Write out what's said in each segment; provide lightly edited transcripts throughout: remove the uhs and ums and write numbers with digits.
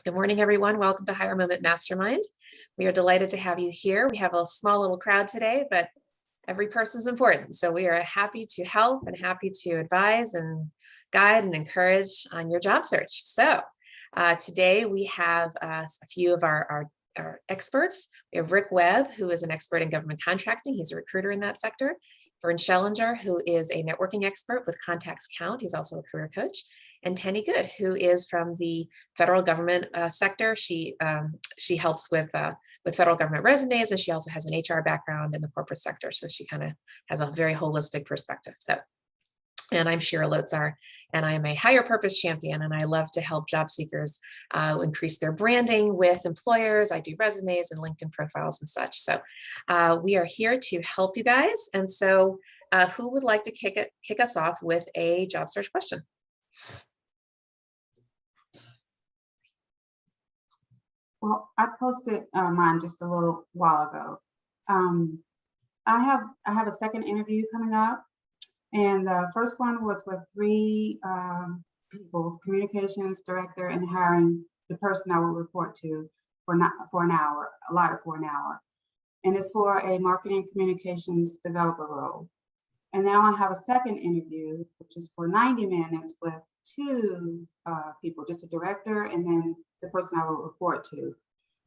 Good morning, everyone. Welcome to Higher Moment Mastermind. We are delighted to have you here. We have a small little crowd today, but every person is important. So we are happy to help and happy to advise and guide and encourage on your job search. So today we have a few of our experts. We have Rick Webb, who is an expert in government contracting. He's a recruiter in that sector. Vern Schellinger, who is a networking expert with Contacts Count. He's also a career coach. And Tenny Good, who is from the federal government sector. She helps with federal government resumes, and she also has an HR background in the corporate sector. So she kind of has a very holistic perspective. And I'm Shira Lotzar, and I'm a higher purpose champion, and I love to help job seekers increase their branding with employers. I do resumes and LinkedIn profiles and such. So we are here to help you guys. And so who would like to kick us off with a job search question? Well, I posted mine just a little while ago. I have a second interview coming up. And the first one was with three people: communications director and hiring the person I will report to for an hour, allotted for an hour. And it's for a marketing communications developer role. And now I have a second interview, which is for 90 minutes with two people, just a director and then the person I will report to.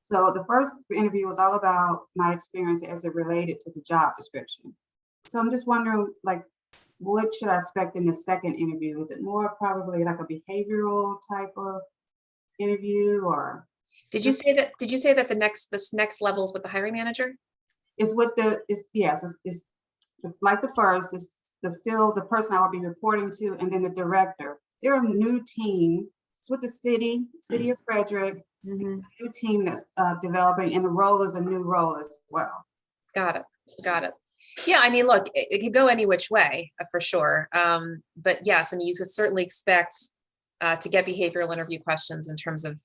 So the first interview was all about my experience as it related to the job description. So I'm just wondering, like, what should I expect in the second interview? Is it more probably like a behavioral type of interview, or? Did you say that this next level is with the hiring manager? It's with it's like the first. It's still the person I will be reporting to, and then the director. They're a new team. It's with the city of Frederick. Mm-hmm. It's a new team that's developing, and the role is a new role as well. Got it. Yeah, I mean, look, it could go any which way for sure. But yes, I mean, you could certainly expect to get behavioral interview questions in terms of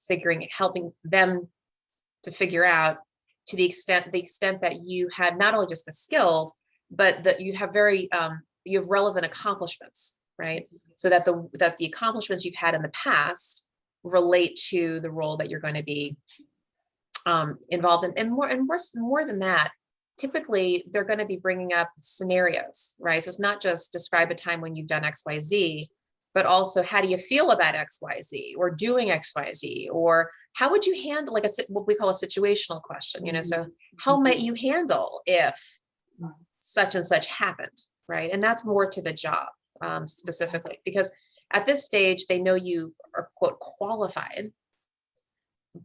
helping them to figure out to the extent that you had not only just the skills, but that you have you have relevant accomplishments, right? So that the accomplishments you've had in the past relate to the role that you're going to be involved in, and more than that. Typically, they're going to be bringing up scenarios, right? So it's not just describe a time when you've done X, Y, Z, but also how do you feel about X, Y, Z, or doing X, Y, Z, or how would you handle like what we call a situational question, so how might you handle if such and such happened, right? And that's more to the job specifically, because at this stage, they know you are, quote, qualified,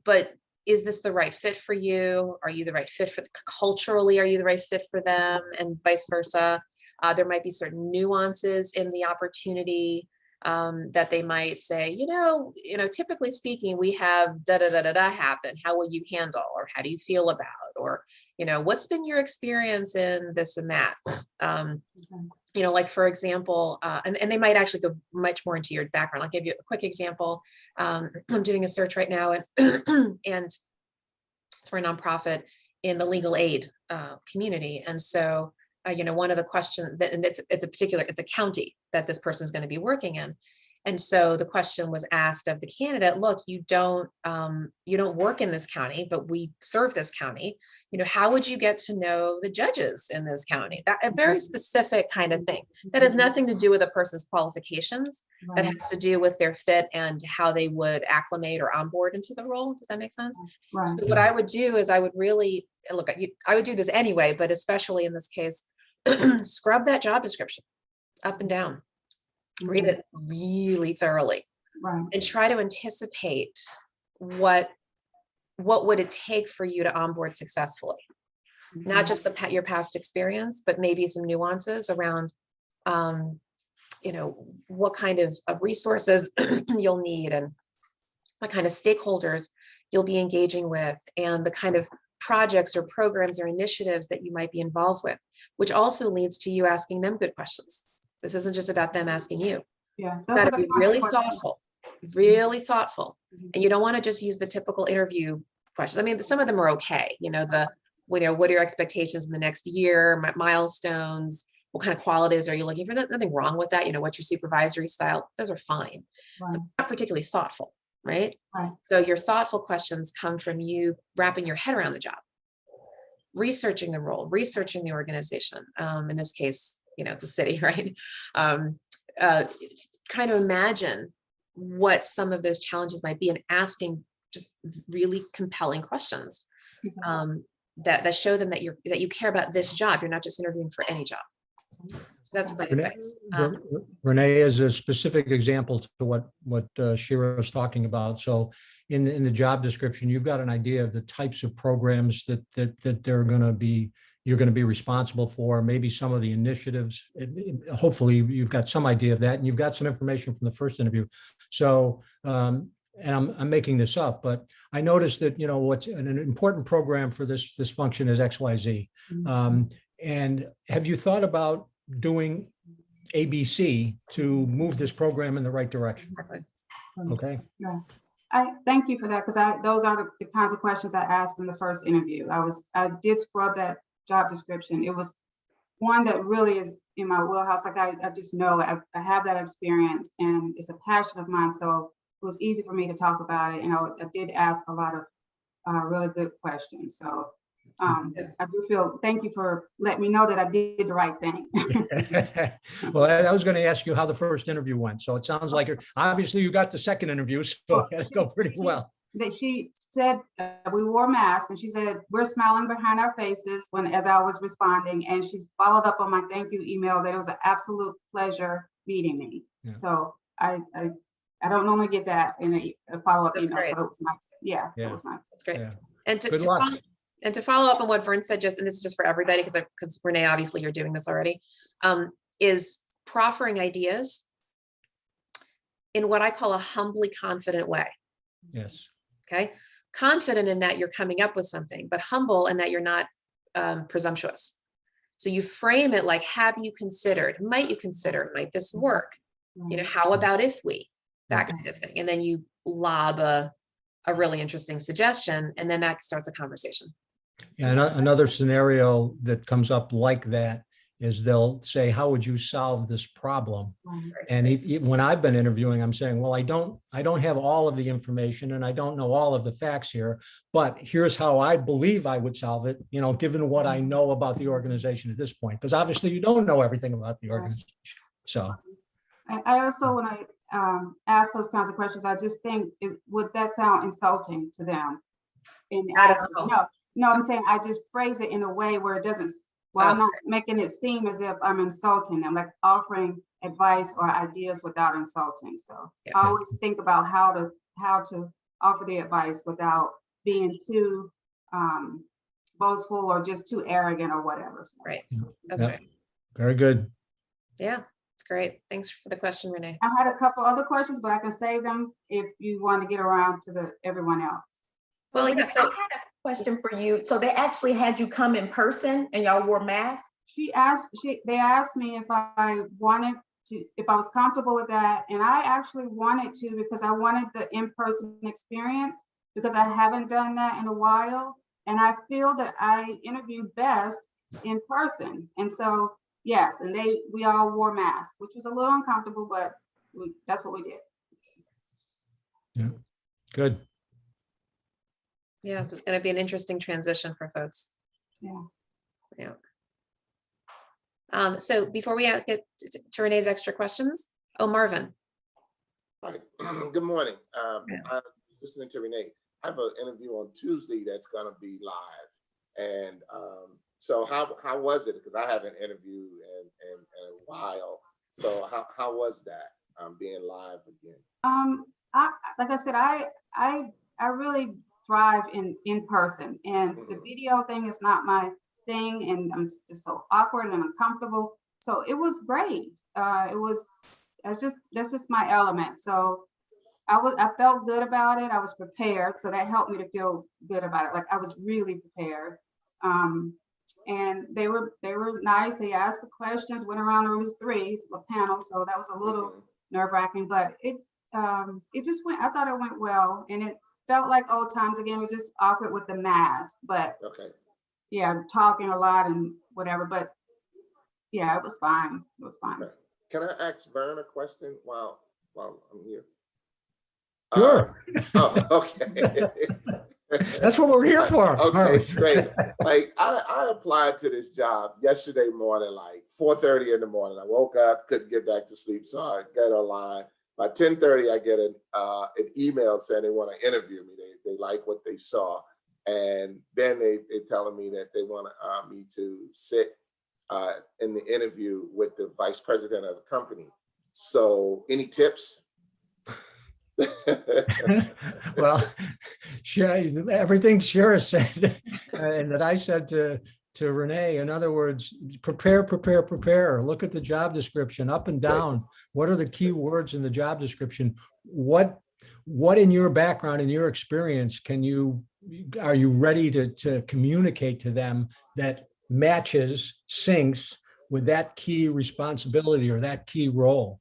but is this the right fit for you? Are you the right fit culturally? Are you the right fit for them? And vice versa. There might be certain nuances in the opportunity that they might say, typically speaking, we have da da da da da happen. How will you handle, or how do you feel about, or what's been your experience in this and that? Like for example, and they might actually go much more into your background. I'll give you a quick example. I'm doing a search right now, and it's for a nonprofit in the legal aid community. And so, one of the questions and it's a county that this person is going to be working in. And so the question was asked of the candidate, look, you don't work in this county, but we serve this county. How would you get to know the judges in this county? That a very specific kind of thing that has nothing to do with a person's qualifications, that has to do with their fit and how they would acclimate or onboard into the role. Does that make sense? Right. So what I would do is I would really look, I would do this anyway, but especially in this case, scrub that job description up and down. Read it really thoroughly, right, and try to anticipate what would it take for you to onboard successfully. Mm-hmm. Not just your past experience, but maybe some nuances around, what kind of resources you'll need, and what kind of stakeholders you'll be engaging with, and the kind of projects or programs or initiatives that you might be involved with, which also leads to you asking them good questions. This isn't just about them asking you. Yeah, You've got to be really thoughtful, mm-hmm. And you don't want to just use the typical interview questions. I mean, some of them are okay. What are your expectations in the next year, milestones, what kind of qualities are you looking for? Nothing wrong with that. What's your supervisory style? Those are fine, but not particularly thoughtful. right? Right. So your thoughtful questions come from you wrapping your head around the job, researching the role, researching the organization. In this case, it's a city, right? Um, Trying to imagine what some of those challenges might be and asking just really compelling questions that show them that you care about this job. You're not just interviewing for any job. So that's my advice. Renee is a specific example to what Shira was talking about. So in the job description, you've got an idea of the types of programs that you're going to be responsible for, maybe some of the initiatives. Hopefully you've got some idea of that, and you've got some information from the first interview. So, and I'm making this up, but I noticed that, what's an important program for this function is XYZ. And have you thought about doing ABC to move this program in the right direction? Okay. Yeah. I thank you for that, because those are the kinds of questions I asked in the first interview. I did scrub that job description. It was one that really is in my wheelhouse. Like I just know I have that experience, and it's a passion of mine. So it was easy for me to talk about it. And I did ask a lot of really good questions. So I do feel, thank you for letting me know that I did the right thing. Well, I was going to ask you how the first interview went. So it sounds like obviously you got the second interview, so it has go pretty well. That she said we wore masks, and she said we're smiling behind our faces as I was responding, and she's followed up on my thank you email that it was an absolute pleasure meeting me. Yeah. So I don't normally get that in a follow-up email, so it was nice. Yeah, so it was nice. That's great. Yeah. And to follow up on what Vern said, and this is just for everybody, because Renee, obviously you're doing this already, is proffering ideas in what I call a humbly confident way. Yes. Okay. Confident in that you're coming up with something, but humble in that you're not presumptuous. So you frame it like, have you considered, might you consider, might this work? How about if we, that kind of thing. And then you lob a really interesting suggestion, and then that starts a conversation. Yeah, another scenario that comes up like that is they'll say, how would you solve this problem? And when I've been interviewing, I'm saying, well, I don't have all of the information, and I don't know all of the facts here, but here's how I believe I would solve it, given what I know about the organization at this point, because obviously you don't know everything about the organization. So I also, when I ask those kinds of questions, I just think, would that sound insulting to them? And no, I'm saying I just phrase it in a way where it doesn't, I'm not making it seem as if I'm insulting them, like offering advice or ideas without insulting. So I always think about how to offer the advice without being too boastful or just too arrogant or whatever. So. Right. That's right. Very good. Yeah. Great. Thanks for the question, Renee. I had a couple other questions, but I can save them if you want to get around to everyone else. Well, yeah, so I had a question for you. So they actually had you come in person and y'all wore masks? They asked me if I wanted to, if I was comfortable with that. And I actually wanted to, because I wanted the in-person experience, because I haven't done that in a while. And I feel that I interviewed best in person. And so, yes, and we all wore masks, which was a little uncomfortable, but that's what we did. Yeah, good. Yeah, this is going to be an interesting transition for folks. Yeah. So before we get to Renee's extra questions, Marvin. Hi, good morning. I was listening to Renee. I have an interview on Tuesday that's going to be live. And so how was it? Because I haven't interviewed in a while. So how was that being live again? Like I said, I really thrive in person, and the video thing is not my thing, and I'm just so awkward and uncomfortable. So it was great. That's just my element. So I felt good about it. I was prepared, so that helped me to feel good about it. Like I was really prepared. And they were nice. They asked the questions, went around the room. It was 3, it's a panel, so that was a little nerve-wracking, but it just went. I thought it went well, and it felt like old times again. It was just awkward with the mask, but yeah, talking a lot and whatever. But yeah, it was fine. It was fine. Can I ask Vern a question while I'm here? Sure. Oh, okay. That's what we're here for. Okay, great. Like I applied to this job yesterday morning, like 4:30 in the morning. I woke up, couldn't get back to sleep, so I got online. By 10:30, I get an email saying they want to interview me. They like what they saw, and then they telling me that they want me to sit in the interview with the vice president of the company. So, any tips? Well, everything Shira said and that I said to Renee, in other words, prepare. Look at the job description up and down. What are the key words in the job description? What in your background, in your experience, are you ready to communicate to them that matches, syncs with that key responsibility or that key role?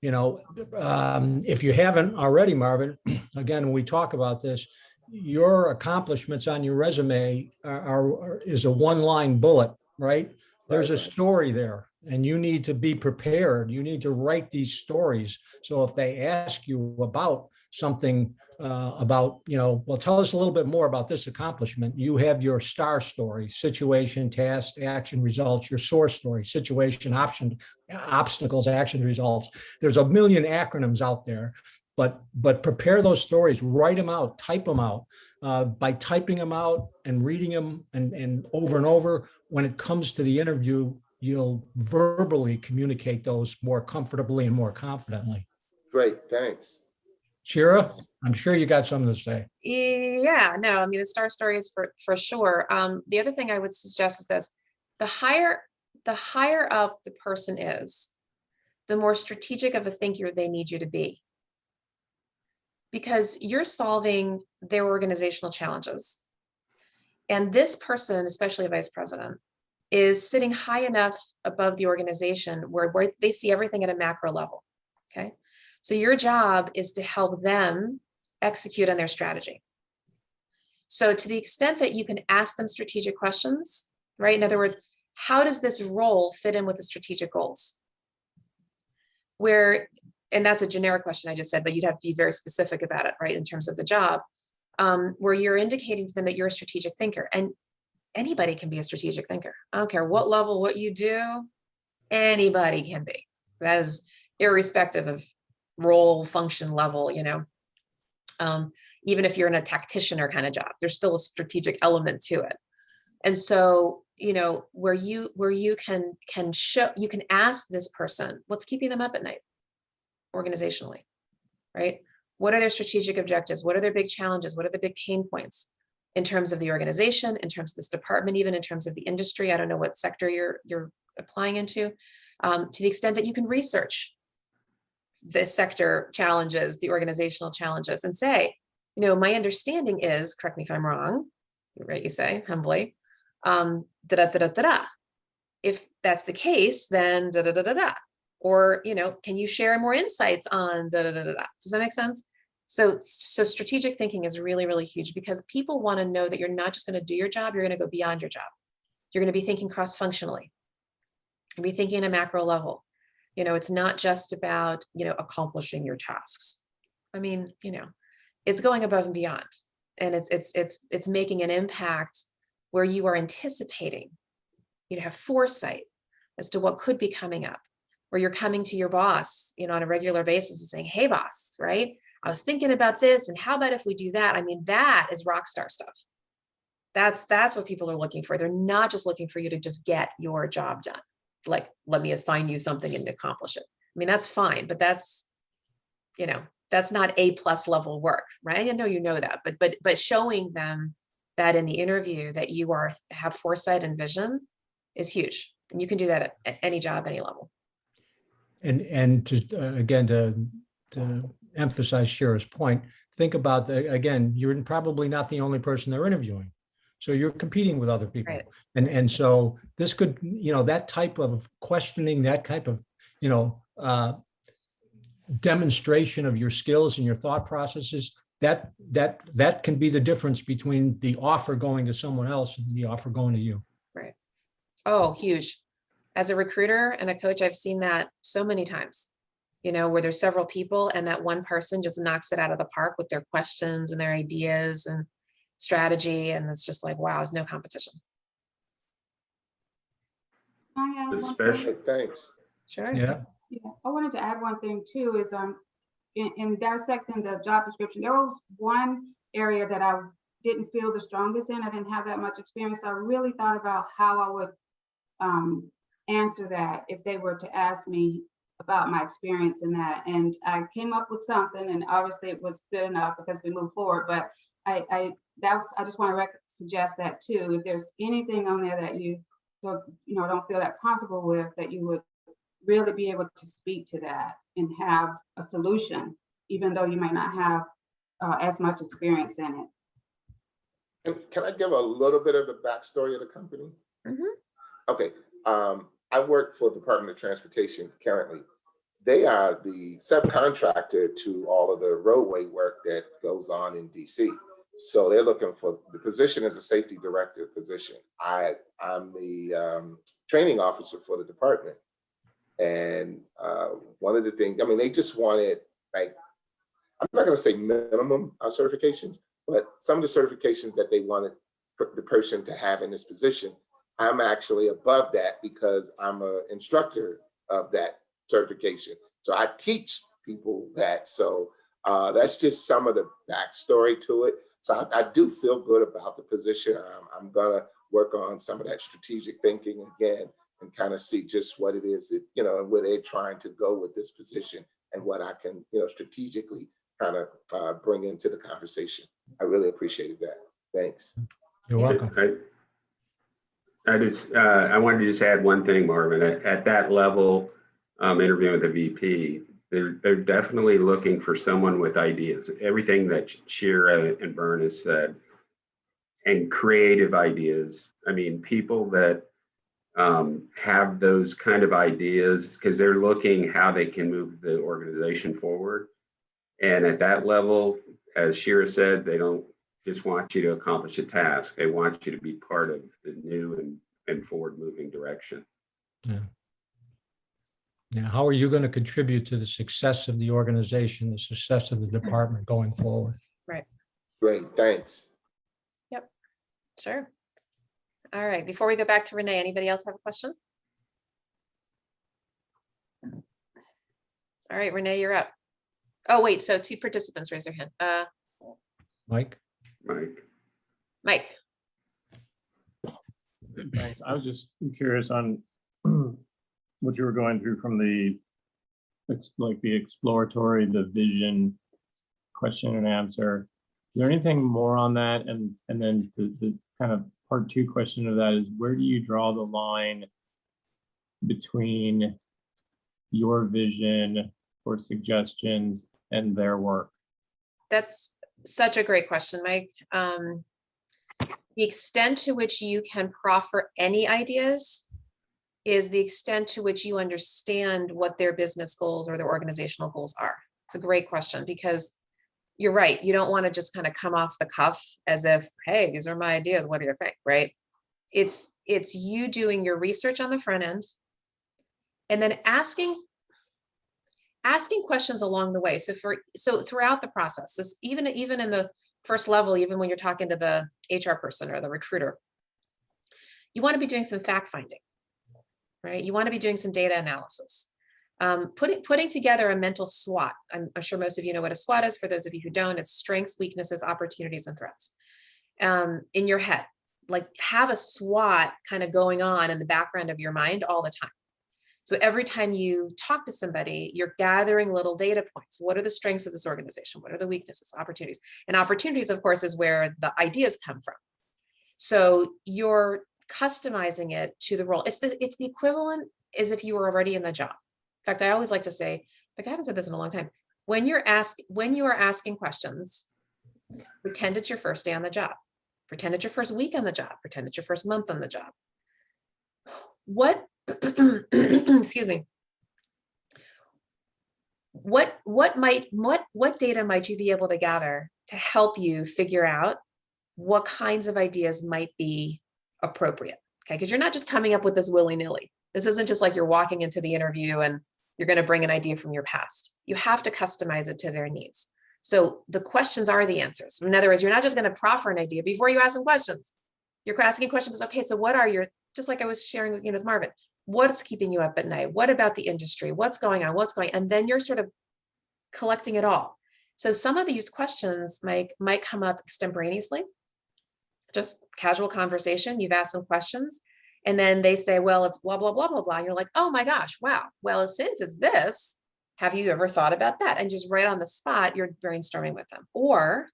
If you haven't already, Marvin, again, when we talk about this, your accomplishments on your resume is a one-line bullet, right? There's a story there, and you need to be prepared. You need to write these stories. So if they ask you about something well, tell us a little bit more about this accomplishment. You have your STAR story: situation, task, action, results. Your SOAR story: situation, option, obstacles, action, results. There's a million acronyms out there, but prepare those stories, write them out, type them out. By typing them out and reading them and over, when it comes to the interview, you'll verbally communicate those more comfortably and more confidently. Great, thanks. Shira, I'm sure you got something to say. Yeah, no, I mean, the STAR story is for sure. The other thing I would suggest is this: the higher up the person is, the more strategic of a thinker they need you to be, because you're solving their organizational challenges. And this person, especially a vice president, is sitting high enough above the organization where they see everything at a macro level. Okay. So your job is to help them execute on their strategy. So to the extent that you can ask them strategic questions, right? In other words, how does this role fit in with the strategic goals? And that's a generic question I just said, but you'd have to be very specific about it, right? In terms of the job, where you're indicating to them that you're a strategic thinker, and anybody can be a strategic thinker. I don't care what level, what you do, anybody can be. That is irrespective of role, function, level, even if you're in a tacticianer kind of job, there's still a strategic element to it. And so, where you can ask this person, what's keeping them up at night organizationally, right? What are their strategic objectives? What are their big challenges? What are the big pain points in terms of the organization, in terms of this department, even in terms of the industry? I don't know what sector you're applying into, to the extent that you can research the sector challenges, the organizational challenges, and say, my understanding is, correct me if I'm wrong, right? You say humbly, if that's the case, then or, can you share more insights on Does that make sense? So strategic thinking is really, really huge, because people want to know that you're not just going to do your job, you're going to go beyond your job. You're going to be thinking cross-functionally. You'll be thinking at a macro level. It's not just about, accomplishing your tasks. I mean, it's going above and beyond, and it's making an impact where you are anticipating, have foresight as to what could be coming up, where you're coming to your boss, on a regular basis and saying, hey boss, right? I was thinking about this, and how about if we do that? I mean, that is rock star stuff. That's what people are looking for. They're not just looking for you to just get your job done. Like, let me assign you something and accomplish it. I mean, that's fine, but that's not A+ level work, right? I know you know that, but showing them that in the interview that you have foresight and vision is huge. And you can do that at any job, any level. And to emphasize Shira's point, think about again, you're probably not the only person they're interviewing. So you're competing with other people. Right. And so this could, that type of questioning, that type of, demonstration of your skills and your thought processes, that can be the difference between the offer going to someone else and the offer going to you. Right. Oh, huge. As a recruiter and a coach, I've seen that so many times. where there's several people and that one person just knocks it out of the park with their questions and their ideas and strategy. And it's just like, wow, there's no competition. Can I add one Especially- thing? Thanks. Sure. Yeah, Yeah, I wanted to add one thing too, is in dissecting the job description, there was one area that I didn't feel the strongest in. I didn't have that much experience. I really thought about how I would answer that if they were to ask me about my experience in that. And I came up with something, and obviously it was good enough because we moved forward. But I just want to suggest that too. If there's anything on there that you don't feel that comfortable with, that you would really be able to speak to that and have a solution, even though you might not have as much experience in it. And can I give a little bit of the backstory of the company? Mhm. Okay, I work for the Department of Transportation currently. They are the subcontractor to all of the roadway work that goes on in DC. So they're looking for, the position as a safety director position. I'm the training officer for the department. And one of the things, I mean, they just wanted, like, I'm not going to say minimum certifications, but some of the certifications that they wanted the person to have in this position, I'm actually above that because I'm an instructor of that certification. So I teach people that. So that's just some of the backstory to it. So I do feel good about the position. I'm going to work on some of that strategic thinking again and kind of see just what it is that, and where they're trying to go with this position and what I can, strategically kind of bring into the conversation. I really appreciated that. Thanks. you're welcome. I wanted to just add one thing, Marvin. At that level, interviewing with the VP, they're definitely looking for someone with ideas. Everything that Shira and Vern has said, and creative ideas. I mean, people that have those kind of ideas, because they're looking how they can move the organization forward. And at that level, as Shira said, they don't just want you to accomplish a task. They want you to be part of the new and forward-moving direction. Yeah. Now, how are you going to contribute to the success of the organization, the success of the department going forward? Great, thanks. Sure. All right. Before we go back to Renee, anybody else have a question? All right, Renee, you're up. Oh, wait. So 2 participants raise their hand. Mike? Mike. Thanks. I was just curious on what you were going through from the exploratory, the vision, question and answer. Is there anything more on that? And then the kind of part 2 question of that is, where do you draw the line between your vision or suggestions and their work? That's such a great question, Mike. The extent to which you can proffer any ideas is the extent to which you understand what their business goals or their organizational goals are. It's a great question, because you're right. You don't want to just kind of come off the cuff as if, hey, these are my ideas. What do you think? Right? It's you doing your research on the front end and then asking questions along the way. So throughout the process, so even in the first level, even when you're talking to the HR person or the recruiter, you want to be doing some fact finding, right? You want to be doing some data analysis. Putting together a mental SWOT. I'm sure most of you know what a SWOT is. For those of you who don't, it's strengths, weaknesses, opportunities, and threats in your head. Like, have a SWOT kind of going on in the background of your mind all the time. So every time you talk to somebody, you're gathering little data points. What are the strengths of this organization? What are the weaknesses, opportunities? And opportunities, of course, is where the ideas come from. So you're customizing it to the role. It's the equivalent as if you were already in the job. In fact, I always like to say, in fact, I haven't said this in a long time. When you are asking questions, pretend it's your first day on the job. Pretend it's your first week on the job. Pretend it's your first month on the job. What, excuse me. What data might you be able to gather to help you figure out what kinds of ideas might be appropriate? Okay, because you're not just coming up with this willy-nilly. This isn't just like you're walking into the interview and You're going to bring an idea from your past. You have to customize it to their needs. So the questions are the answers. In other words, you're not just going to proffer an idea before you ask them questions. You're asking questions, okay, so what are your, just like I was sharing with, with Marvin, what's keeping you up at night? What about the industry? What's going on? And then you're sort of collecting it all. So some of these questions might come up extemporaneously, just casual conversation. You've asked some questions and then they say, well, it's blah, blah, blah, blah, blah. And you're like, oh my gosh, wow. Well, since it's this, have you ever thought about that? And just right on the spot, you're brainstorming with them, or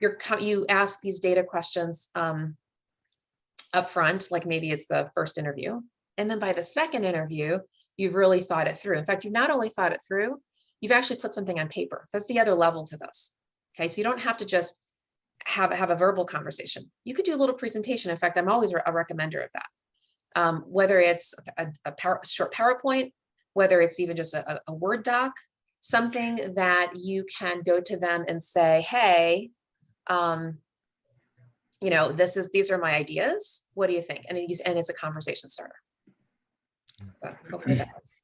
you ask these data questions up front, like maybe it's the first interview. And then by the second interview, you've really thought it through. In fact, you've not only thought it through, you've actually put something on paper. That's the other level to this. Okay, so you don't have to just have a verbal conversation. You could do a little presentation. In fact, I'm always a recommender of that. Whether it's a short PowerPoint, whether it's even just a Word doc, something that you can go to them and say, hey, these are my ideas. What do you think? And it's a conversation starter. So hopefully that helps.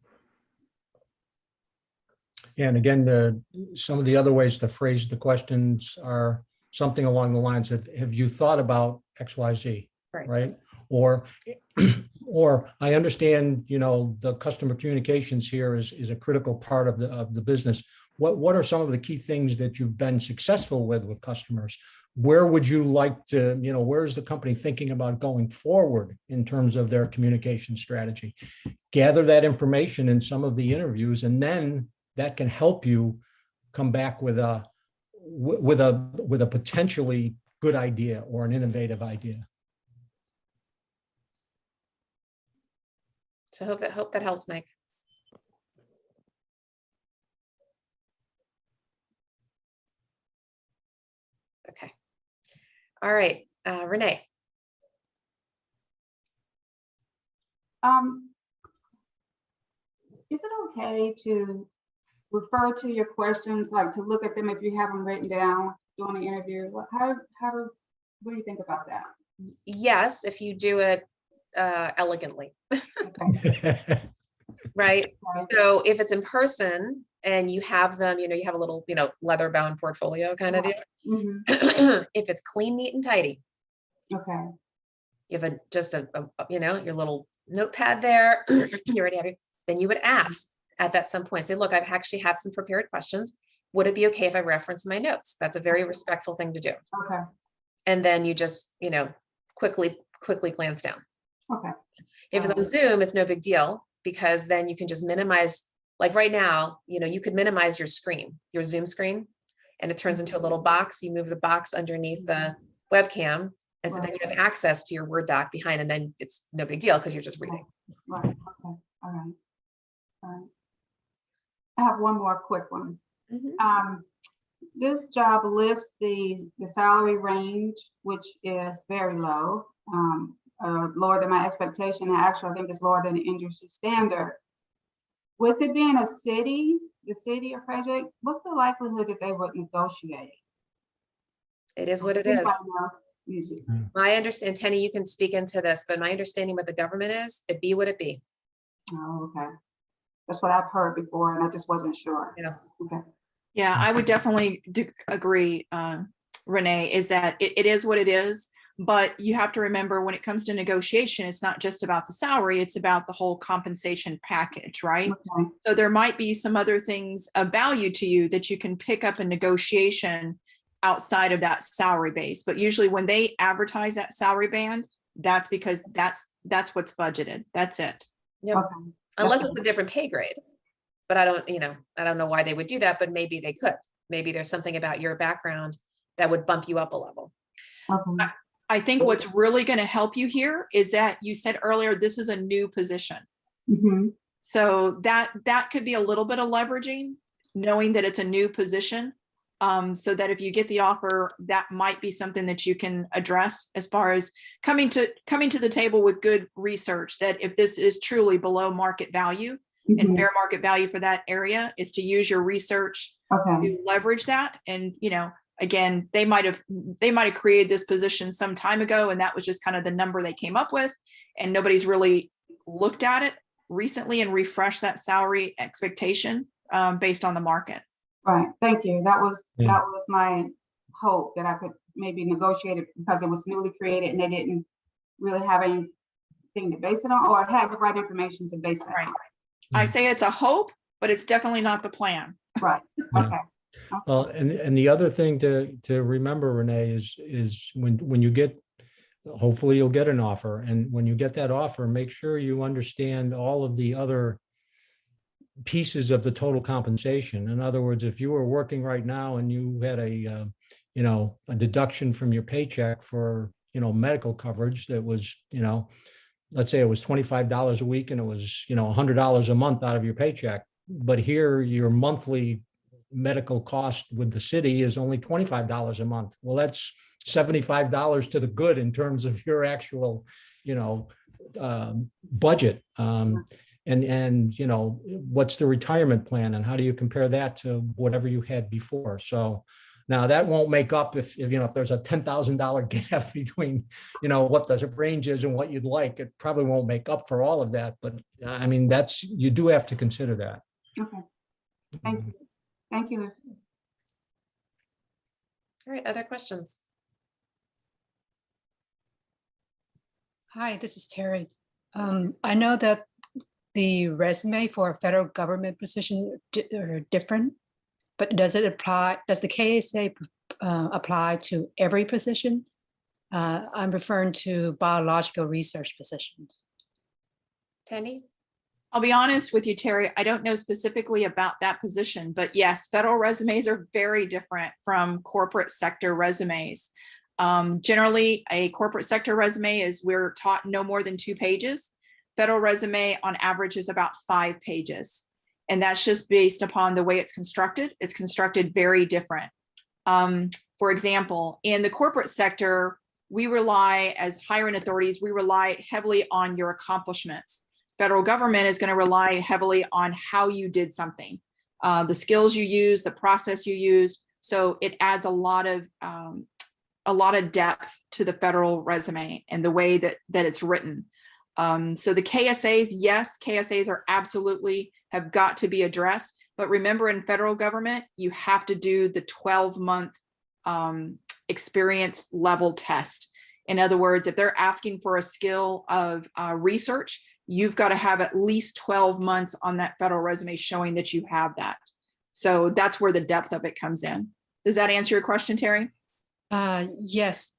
Yeah, and again, some of the other ways to phrase the questions are something along the lines of, have you thought about XYZ, right? Or I understand, the customer communications here is a critical part of the business. What are some of the key things that you've been successful with customers? Where would you like to, where is the company thinking about going forward in terms of their communication strategy? Gather that information in some of the interviews, and then that can help you come back with a potentially good idea or an innovative idea. So hope that helps, Mike. Okay. All right, Renee. Is it okay to refer to your questions, like to look at them if you have them written down during the interview? What do you think about that? Yes, if you do it elegantly. Okay. Right. So if it's in person and you have them, you have a little, leather bound portfolio kind of deal. Mm-hmm. If it's clean, neat, and tidy. Okay. You have your little notepad there. You already have it. Then you would ask at some point, say, look, I've actually have some prepared questions. Would it be okay if I reference my notes? That's a very respectful thing to do. Okay. And then you just, quickly glance down. Okay. If it's on Zoom, it's no big deal, because then you can just minimize, like right now, you could minimize your screen, your Zoom screen, and it turns into a little box. You move the box underneath the webcam, and so then you have access to your Word doc behind, and then it's no big deal because you're just reading. Right. Okay. All right. All right. I have one more quick one. Mm-hmm. This job lists the salary range, which is very low, lower than my expectation. Actually, I think it's lower than the industry standard. With it being the city of Frederick, what's the likelihood that they would negotiate? It is what it is. My understanding, Tenny, you can speak into this, but my understanding what the government is, it be what it be. Oh, okay. That's what I've heard before, and I just wasn't sure. Yeah. Okay. Yeah, I would definitely agree, Renee, is that it is what it is. But you have to remember, when it comes to negotiation, it's not just about the salary, it's about the whole compensation package, right? Okay. So there might be some other things of value to you that you can pick up in negotiation outside of that salary base. But usually when they advertise that salary band, that's because that's what's budgeted. That's it. Yep. Okay. Unless it's a different pay grade. But I don't know why they would do that, but maybe they could. Maybe there's something about your background that would bump you up a level. Okay. I think what's really going to help you here is that you said earlier, this is a new position. Mm-hmm. So that could be a little bit of leveraging, knowing that it's a new position. So that if you get the offer, that might be something that you can address as far as coming to the table with good research, that if this is truly below market value, Mm-hmm. and fair market value for that area, is to use your research to leverage that. And, again, they might have created this position some time ago, and that was just kind of the number they came up with, and nobody's really looked at it. recently and refresh that salary expectation based on the market. Right, thank you. That was Yeah. my hope, that I could maybe negotiate it because it was newly created and they didn't really have anything to base it on, or have the right information to base it on. I say it's a hope, but it's definitely not the plan. Right, Yeah. okay. Well, and the other thing to remember, Renee, is when you get, hopefully you'll get an offer, and when you get that offer, make sure you understand all of the other pieces of the total compensation. In other words, if you were working right now and you had a deduction from your paycheck for, medical coverage that was, let's say it was $25 a week and it was, $100 a month out of your paycheck. But here your monthly medical cost with the city is only $25 a month. Well, that's $75 to the good in terms of your actual, budget. And what's the retirement plan and how do you compare that to whatever you had before? So now that won't make up if there's a $10,000 gap between, what the range is and what you'd like. It probably won't make up for all of that. But I mean, you do have to consider that. Okay, thank you. Thank you. All right, other questions? Hi, this is Terry. I know that the resume for a federal government position are different, but does the KSA apply to every position? I'm referring to biological research positions. Tenny? I'll be honest with you, Terry, I don't know specifically about that position, but yes, federal resumes are very different from corporate sector resumes. Generally, a corporate sector resume we're taught no more than 2 pages. Federal resume on average is about 5 pages. And that's just based upon the way it's constructed. It's constructed very different. For example, in the corporate sector, we rely, as hiring authorities, we rely heavily on your accomplishments. Federal government is going to rely heavily on how you did something, the skills you use, the process you use. So it adds a lot of depth to the federal resume and the way that it's written. So the KSAs, yes, KSAs are absolutely have got to be addressed. But remember, in federal government, you have to do the 12-month experience level test. In other words, if they're asking for a skill of research, you've got to have at least 12 months on that federal resume showing that you have that. So that's where the depth of it comes in. Does that answer your question, Terry? Yes,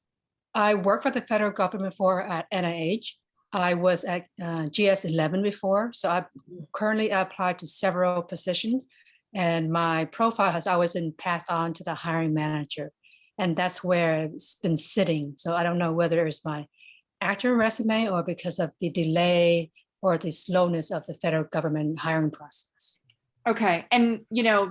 I work for the federal government at NIH. I was at GS11 before, so I currently applied to several positions, and my profile has always been passed on to the hiring manager, and that's where it's been sitting. So I don't know whether it's my actual resume or because of the delay or the slowness of the federal government hiring process. Okay, and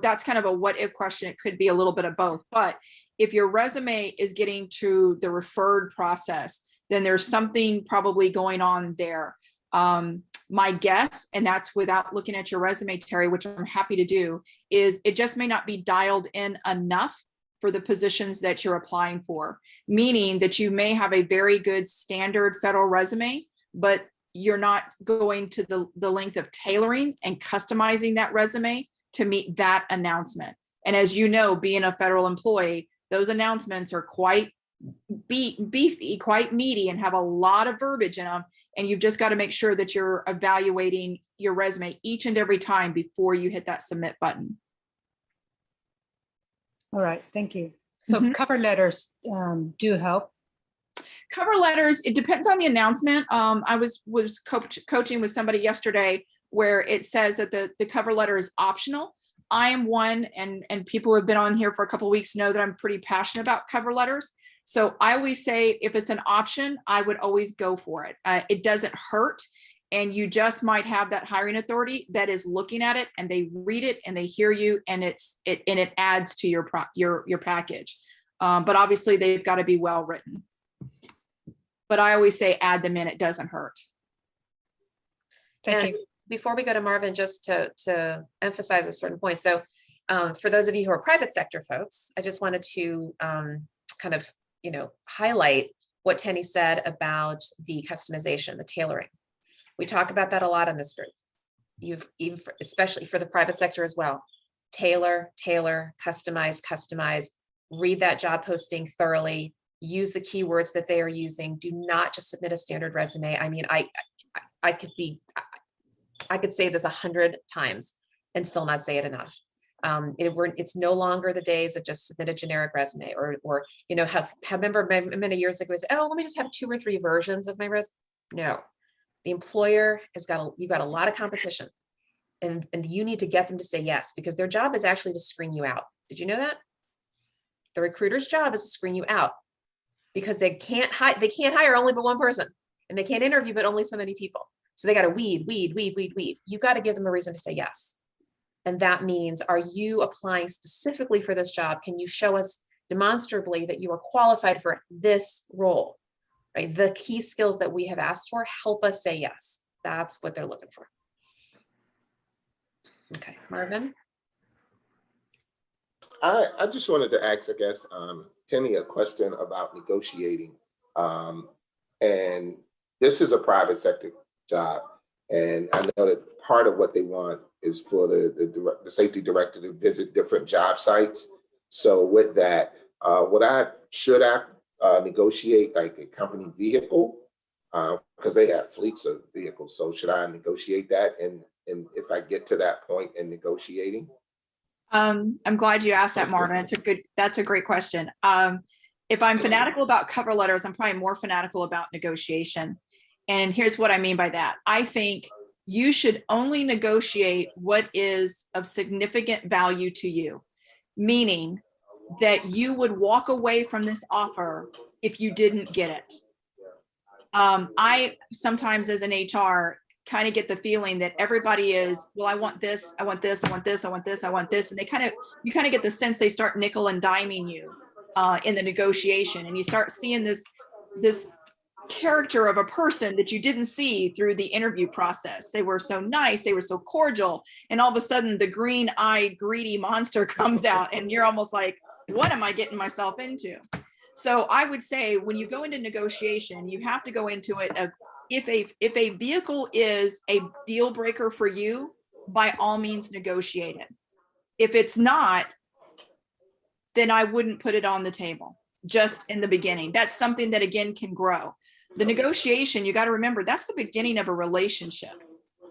that's kind of a what if question. It could be a little bit of both, but if your resume is getting to the referred process, then there's something probably going on there. My guess, and that's without looking at your resume, Terry, which I'm happy to do, is it just may not be dialed in enough for the positions that you're applying for, meaning that you may have a very good standard federal resume, but you're not going to the length of tailoring and customizing that resume to meet that announcement. And as you know, being a federal employee, those announcements are quite beefy, quite meaty, and have a lot of verbiage in them. And you've just got to make sure that you're evaluating your resume each and every time before you hit that submit button. All right, thank you. So cover letters do help. Cover letters, it depends on the announcement. I was coaching with somebody yesterday where it says that the cover letter is optional. I am one, and people who have been on here for a couple of weeks know that I'm pretty passionate about cover letters. So I always say, if it's an option, I would always go for it. It doesn't hurt. And you just might have that hiring authority that is looking at it and they read it and they hear you, and it adds to your package. But obviously they've got to be well written. But I always say add them in, it doesn't hurt. Thank you. Before we go to Marvin, just to emphasize a certain point. So for those of you who are private sector folks, I just wanted to kind of, highlight what Tenny said about the customization, the tailoring. We talk about that a lot in this group. especially for the private sector as well, tailor, customize, read that job posting thoroughly, use the keywords that they are using. Do not just submit a standard resume. I mean, I could say this 100 times and still not say it enough. It's no longer the days of just submit a generic resume or have remember many years ago, say, oh, let me just have 2 or 3 versions of my resume. No, the employer you've got a lot of competition, and you need to get them to say yes, because their job is actually to screen you out. Did you know that? The recruiter's job is to screen you out, because they can't hire only but one person, and they can't interview but only so many people. So they got to weed. You got to give them a reason to say yes. And that means, are you applying specifically for this job? Can you show us demonstrably that you are qualified for this role? Right? The key skills that we have asked for, help us say yes. That's what they're looking for. Okay, Marvin. I just wanted to ask, I guess, Tenny, a question about negotiating. And this is a private sector job. And I know that part of what they want is for the safety director to visit different job sites. So with that, should I negotiate like a company vehicle? Because they have fleets of vehicles. So should I negotiate that? And if I get to that point in negotiating? I'm glad you asked that, Marvin. That's a great question. If I'm fanatical about cover letters, I'm probably more fanatical about negotiation. And here's what I mean by that. I think you should only negotiate what is of significant value to you, meaning that you would walk away from this offer if you didn't get it. I sometimes as an HR kind of get the feeling that everybody is, well, I want this, I want this, I want this, I want this, I want this. And you kind of get the sense they start nickel and diming you in the negotiation. And you start seeing this character of a person that you didn't see through the interview process. They were so nice, they were so cordial. And all of a sudden the green-eyed, greedy monster comes out and you're almost like, what am I getting myself into? So I would say when you go into negotiation, you have to go into it of, if a vehicle is a deal breaker for you, by all means negotiate it. If it's not, then I wouldn't put it on the table just in the beginning. That's something that again can grow. The negotiation, you got to remember, that's the beginning of a relationship,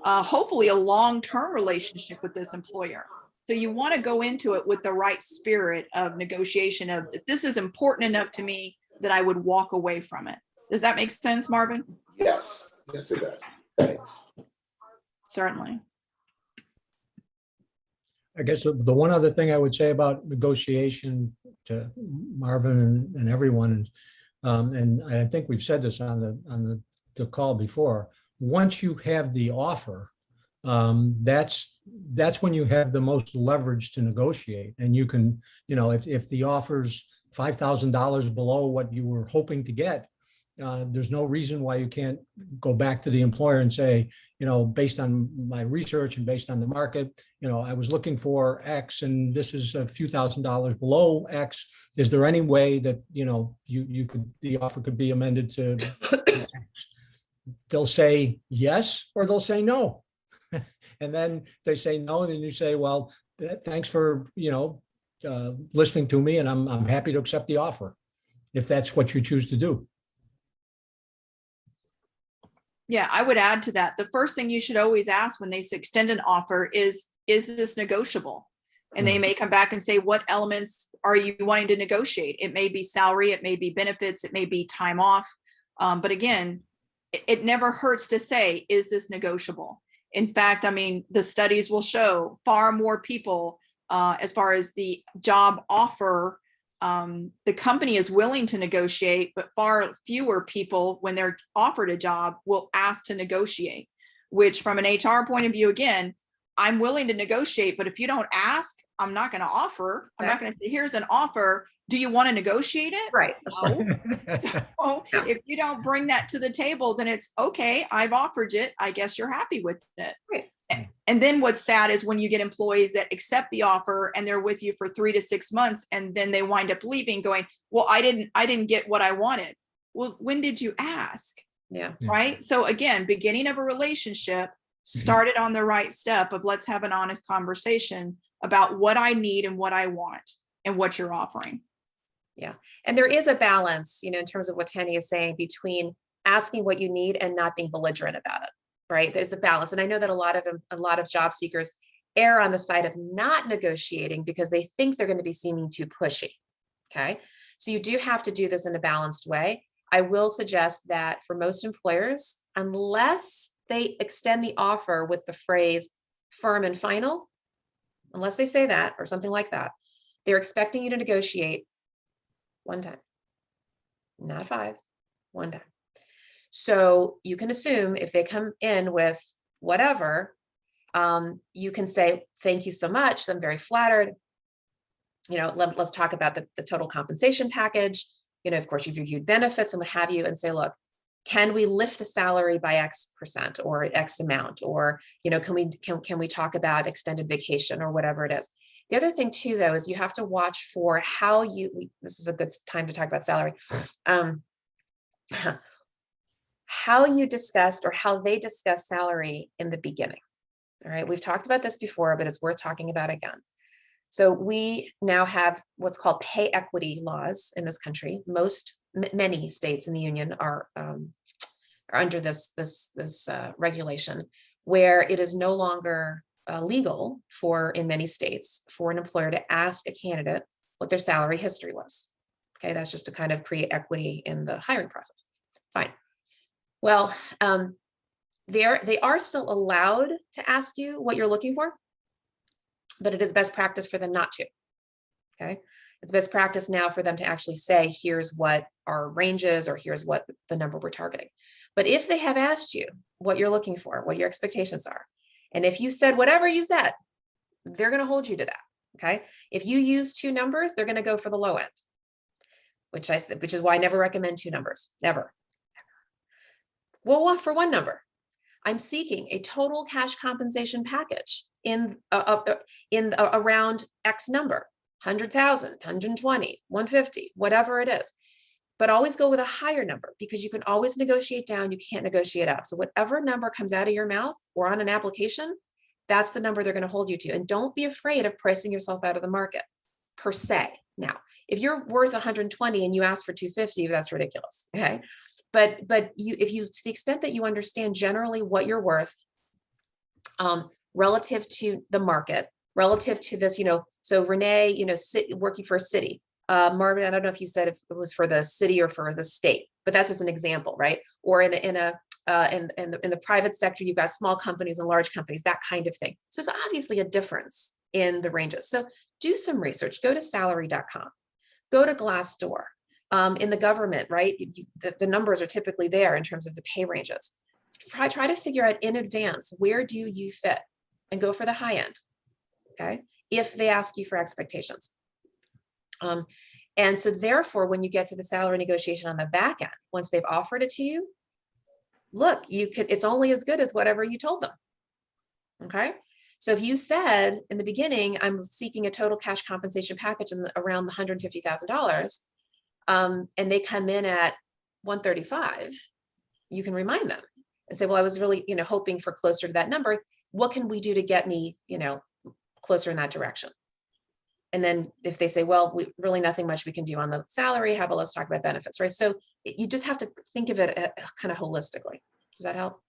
hopefully a long-term relationship with this employer. So you want to go into it with the right spirit of negotiation of, this is important enough to me that I would walk away from it. Does that make sense, Marvin? Yes, it does. Thanks. Certainly. I guess the one other thing I would say about negotiation to Marvin and everyone, and I think we've said this on the call before, once you have the offer, that's when you have the most leverage to negotiate. And you can, if the offer's $5,000 below what you were hoping to get, there's no reason why you can't go back to the employer and say, based on my research and based on the market, I was looking for X and this is a few $1,000s below X. Is there any way that, the offer could be amended to X? They'll say yes, or they'll say no. And then they say no, and then you say, well, thanks for, listening to me, and I'm happy to accept the offer, if that's what you choose to do. Yeah, I would add to that. The first thing you should always ask when they extend an offer is this negotiable? And they may come back and say, what elements are you wanting to negotiate? It may be salary, it may be benefits, it may be time off. But again, it never hurts to say, is this negotiable? In fact, the studies will show far more people, as far as the job offer, the company is willing to negotiate, but far fewer people, when they're offered a job, will ask to negotiate, which from an HR point of view, again, I'm willing to negotiate, but if you don't ask, I'm not going to offer. I'm not going to say, here's an offer. Do you want to negotiate it? Right. No. So if you don't bring that to the table, then it's okay. I've offered it. I guess you're happy with it. Right. And then what's sad is when you get employees that accept the offer and they're with you for 3 to 6 months, and then they wind up leaving going, well, I didn't get what I wanted. Well, when did you ask? Yeah. Right. So again, beginning of a relationship, started on the right step of let's have an honest conversation about what I need and what I want and what you're offering. Yeah. And there is a balance, in terms of what Tenny is saying, between asking what you need and not being belligerent about it, right? There's a balance. And I know that a lot of job seekers err on the side of not negotiating because they think they're going to be seeming too pushy. Okay. So you do have to do this in a balanced way. I will suggest that for most employers, unless they extend the offer with the phrase firm and final, unless they say that or something like that, they're expecting you to negotiate one time, not 5, one time. So you can assume if they come in with whatever, you can say, thank you so much. I'm very flattered. Let's talk about the total compensation package. Of course, you've reviewed benefits and what have you, and say, look, can we lift the salary by X% or X amount? Or, can we talk about extended vacation or whatever it is? The other thing too, though, is you have to watch for how this is a good time to talk about salary. How you discussed or how they discuss salary in the beginning. All right. We've talked about this before, but it's worth talking about again. So we now have what's called pay equity laws in this country. Many states in the union are under this regulation, where it is no longer legal in many states for an employer to ask a candidate what their salary history was. Okay, that's just to kind of create equity in the hiring process. Fine. Well, they are still allowed to ask you what you're looking for, but it is best practice for them not to. Okay, it's best practice now for them to actually say, here's what our range is, or here's what the number we're targeting. But if they have asked you what you're looking for, what your expectations are, and if you said whatever you said, they're going to hold you to that. Okay, if you use 2 numbers, they're going to go for the low end, which is why I never recommend 2 numbers, never. Well, for 1 number, I'm seeking a total cash compensation package in around X number, 100,000, 120, 150, whatever it is. But always go with a higher number, because you can always negotiate down. You can't negotiate up. So whatever number comes out of your mouth or on an application, that's the number they're going to hold you to. And don't be afraid of pricing yourself out of the market per se. Now, if you're worth 120 and you ask for 250, that's ridiculous. Okay. But if you, to the extent that you understand generally what you're worth, relative to the market, relative to this, so Renee, working for a city, Marvin, I don't know if you said if it was for the city or for the state, but that's just an example, right? Or in the private sector, you've got small companies and large companies, that kind of thing. So there's obviously a difference in the ranges. So do some research, go to salary.com, go to Glassdoor. In the government, right? The numbers are typically there in terms of the pay ranges. Try to figure out in advance, where do you fit, and go for the high end, okay? If they ask you for expectations. And so therefore, when you get to the salary negotiation on the back end, once they've offered it to you, look, it's only as good as whatever you told them, okay? So if you said in the beginning, I'm seeking a total cash compensation package around the $150,000, and they come in at 135, you can remind them and say, well, I was really, hoping for closer to that number. What can we do to get me, closer in that direction? And then if they say, well, we really nothing much we can do on the salary, how about let's talk about benefits, right? So you just have to think of it kind of holistically. Does that help?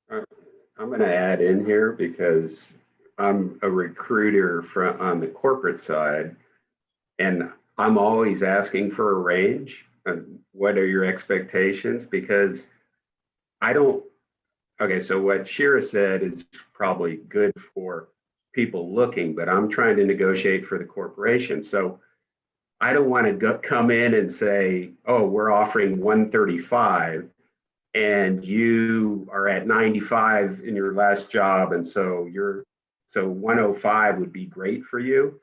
I'm going to add in here, because I'm a recruiter on the corporate side, and I'm always asking for a range. What are your expectations? Because so what Shira said is probably good for people looking, but I'm trying to negotiate for the corporation. So I don't want to come in and say, oh, we're offering 135 and you are at 95 in your last job. And so 105 would be great for you.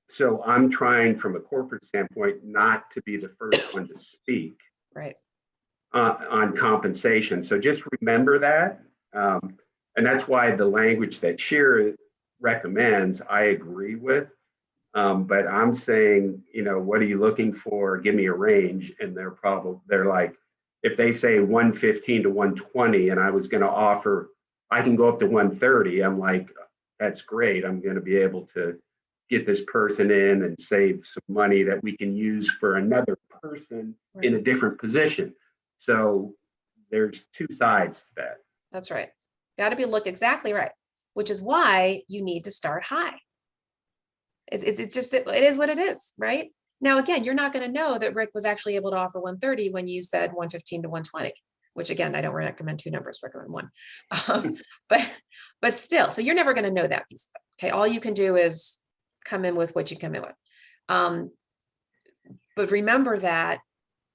So I'm trying, from a corporate standpoint, not to be the first one to speak right on compensation. So just remember that. And that's why the language that Shira recommends, I agree with. But I'm saying, what are you looking for? Give me a range. And they're like, if they say 115 to 120 and I was going to offer, I can go up to 130. I'm like, that's great. I'm going to be able to get this person in and save some money that we can use for another person in a different position. So there's two sides to that. That's right. Got to be looked exactly right, which is why you need to start high. It's just, it is what it is, right? Now, again, you're not going to know that Rick was actually able to offer 130 when you said 115 to 120, which again, I don't recommend two numbers, recommend one. But still, so you're never going to know that piece. Okay. All you can do is come in with what you come in with. But remember that,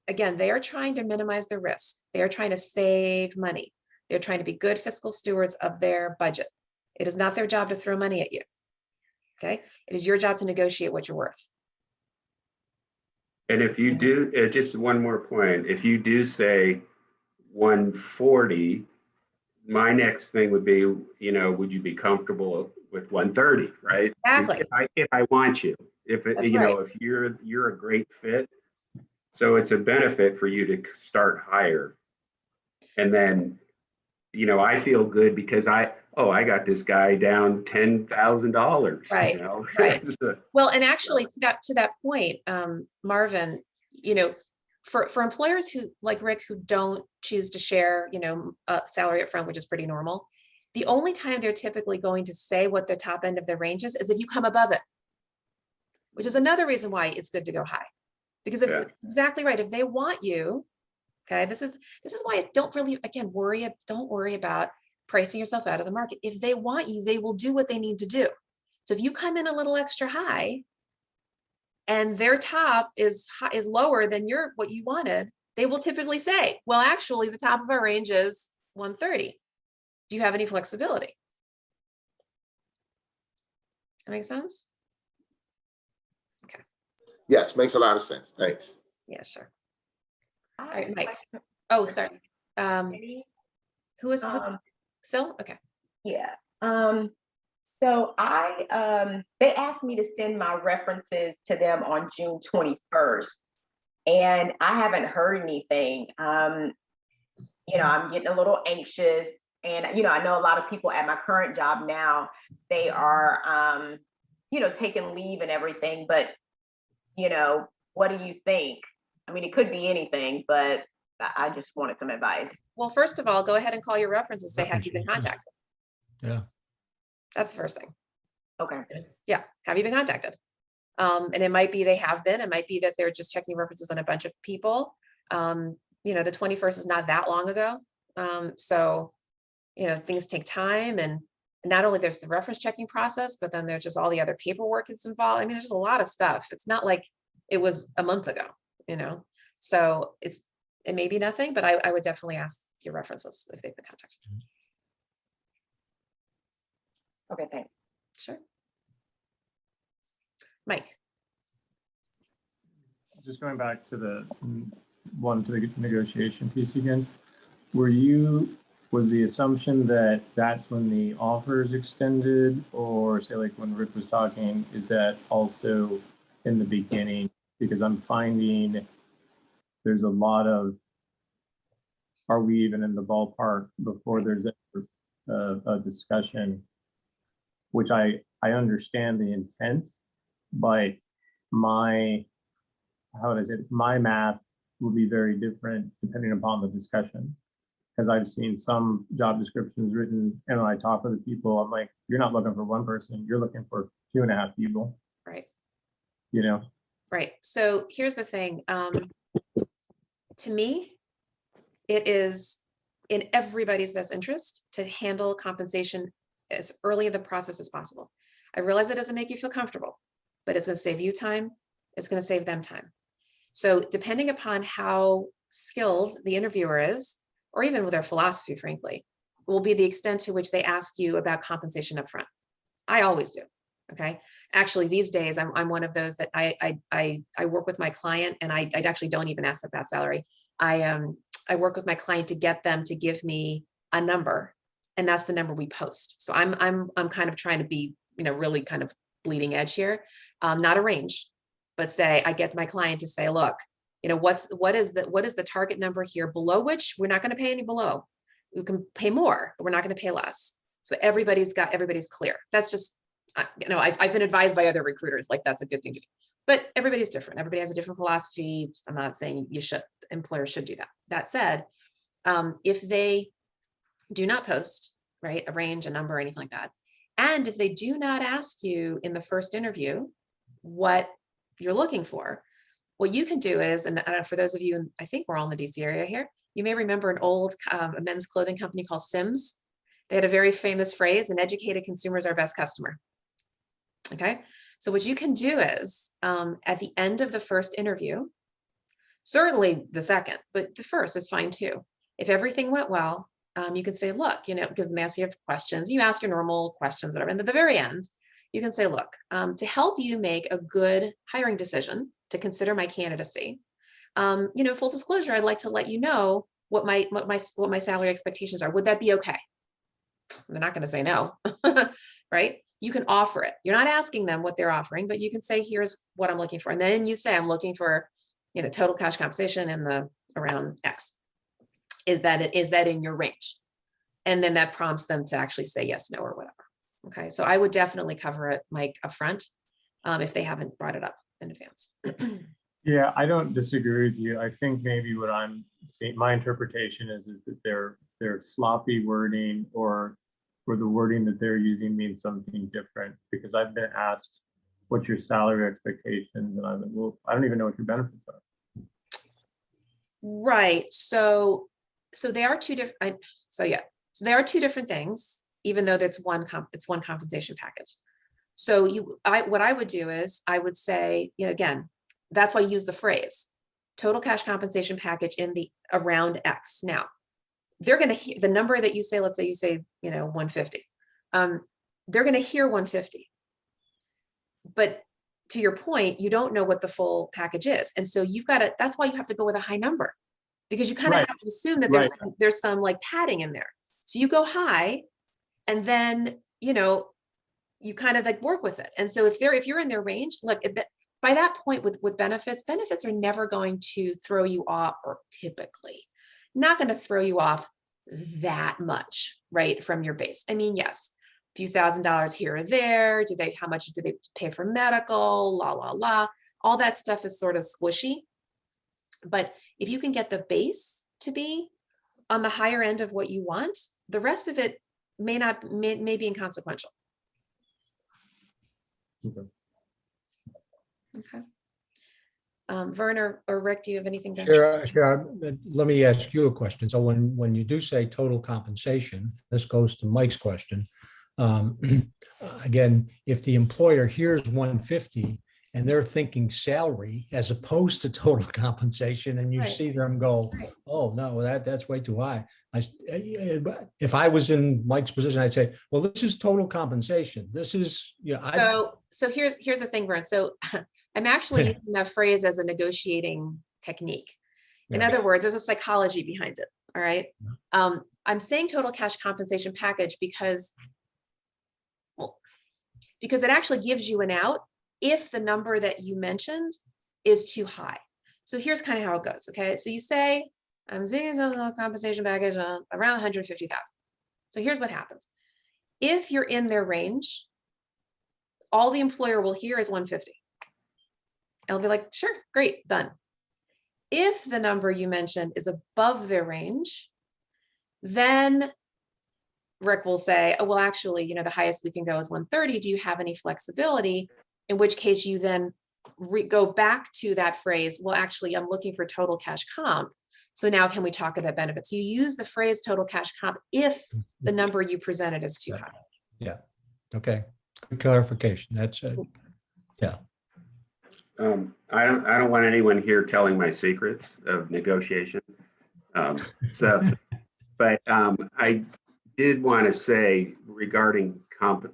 again, they are trying to minimize the risk. They are trying to save money. They're trying to be good fiscal stewards of their budget. It is not their job to throw money at you. Okay. It is your job to negotiate what you're worth. And if you do, just one more point, if you do say 140, my next thing would be, would you be comfortable with 130, right? Exactly. If I want you, if That's right. if you're a great fit, so it's a benefit for you to start higher. And then, I feel good because I got this guy down $10,000. Right. Right. Well, and actually to that point, Marvin, for employers who like Rick, who don't choose to share, salary up front, which is pretty normal. The only time they're typically going to say what the top end of their range is if you come above it, which is another reason why it's good to go high. Because if exactly right, if they want you, okay, this is why I don't really, again, don't worry about pricing yourself out of the market. If they want you, they will do what they need to do. So if you come in a little extra high and their top is lower than what you wanted, they will typically say, well, actually the top of our range is 130. Do you have any flexibility? That makes sense? Okay. Yes, makes a lot of sense. Thanks. Yeah, sure. All right, Mike. Oh, sorry. Who was Sil? Okay. Yeah. So they asked me to send my references to them on June 21st, and I haven't heard anything. I'm getting a little anxious, and I know a lot of people at my current job now, they are taking leave and everything, but what do you think? I mean, it could be anything, but I just wanted some advice. Well, first of all, go ahead and call your references, say, have you been contacted? Yeah. That's the first thing. Okay. Yeah. Have you been contacted? And it might be they have been, it might be that they're just checking references on a bunch of people. The 21st is not that long ago. So, things take time, and not only there's the reference checking process, but then there's just all the other paperwork that's involved. I mean, there's a lot of stuff. It's not like it was a month ago, so it may be nothing, but I would definitely ask your references if they've been contacted. Okay, thanks. Sure. Mike. Just going back to the negotiation piece again, was the assumption that that's when the offer is extended, or say like when Rick was talking, is that also in the beginning? Because I'm finding there's a lot of, are we even in the ballpark before there's a discussion, which I understand the intent, but my math will be very different depending upon the discussion. Because I've seen some job descriptions written, and when I talk with the people, I'm like, you're not looking for one person, you're looking for 2.5 people. Right. Right. So here's the thing. To me, it is in everybody's best interest to handle compensation as early in the process as possible. I realize it doesn't make you feel comfortable, but it's going to save you time. It's going to save them time. So depending upon how skilled the interviewer is, or even with their philosophy, frankly, will be the extent to which they ask you about compensation up front. I always do. Okay. Actually, these days, I'm one of those that I work with my client, and I actually don't even ask about salary. I work with my client to get them to give me a number, and that's the number we post. So I'm kind of trying to be, really kind of bleeding edge here, not a range, but say I get my client to say, look, what is the target number here below which we're not going to pay any below. We can pay more, but we're not going to pay less. So everybody's clear. That's just, I've been advised by other recruiters, like that's a good thing to do. But everybody's different. Everybody has a different philosophy. I'm not saying employers should do that. That said, if they do not post, right, a range, a number, or anything like that, and if they do not ask you in the first interview what you're looking for, what you can do is, and for those of you, I think we're all in the DC area here, you may remember an old a men's clothing company called Sims. They had a very famous phrase, an educated consumer is our best customer. Okay, so what you can do is at the end of the first interview, certainly the second, but the first is fine too. If everything went well, you can say, look, give them ask you questions, you ask your normal questions, whatever. And at the very end, you can say, look, to help you make a good hiring decision, to consider my candidacy, full disclosure, I'd like to let you know what my salary expectations are. Would that be okay? They're not going to say no, right? You can offer it. You're not asking them what they're offering, but you can say, here's what I'm looking for. And then you say, I'm looking for, total cash compensation in the around X. Is that in your range? And then that prompts them to actually say yes, no, or whatever. Okay. So I would definitely cover it, Mike, upfront, if they haven't brought it up in advance. Yeah, I don't disagree with you. I think maybe what I'm saying, my interpretation is that they're sloppy wording, or the wording that they're using means something different, because I've been asked, what's your salary expectations? And I'm like, well, I don't even know what your benefits are. Right. So they are two different. So there are two different things, even though it's one compensation package. So what I would do is I would say, again, that's why I use the phrase total cash compensation package in the around X. Now, they're going to hear the number that you say, let's say you say, 150. They're going to hear 150. But to your point, you don't know what the full package is. And so that's why you have to go with a high number, because you kind of have to assume that there's some like padding in there. So you go high, and then, you kind of like work with it. And so if you're in their range, look, by that point with benefits are never going to throw you off, or typically not going to throw you off that much, right, from your base. I mean, yes, a few $1,000s here or there. How much do they pay for medical, all that stuff is sort of squishy. But if you can get the base to be on the higher end of what you want, the rest of it may be inconsequential. Okay. Werner or Rick, do you have anything to? Sure. Let me ask you a question. So when you do say total compensation, this goes to Mike's question. Again, if the employer hears 150 and they're thinking salary as opposed to total compensation, and you see them go, oh no, that's way too high. If I was in Mike's position, I'd say, well, this is total compensation. This is, So here's the thing, Vern. So I'm actually using that phrase as a negotiating technique. In other words, there's a psychology behind it. All right. I'm saying total cash compensation package because it actually gives you an out if the number that you mentioned is too high. So here's kind of how it goes. Okay. So you say, I'm saying total compensation package around 150,000. So here's what happens. If you're in their range, all the employer will hear is 150. It'll be like, sure, great, done. If the number you mentioned is above their range, then Rick will say, oh, well, actually, the highest we can go is 130. Do you have any flexibility? In which case you then go back to that phrase, well, actually, I'm looking for total cash comp. So now can we talk about benefits? You use the phrase total cash comp if the number you presented is too high. Yeah. Okay. Good clarification. That's yeah. I don't want anyone here telling my secrets of negotiation. But I did want to say regarding comp.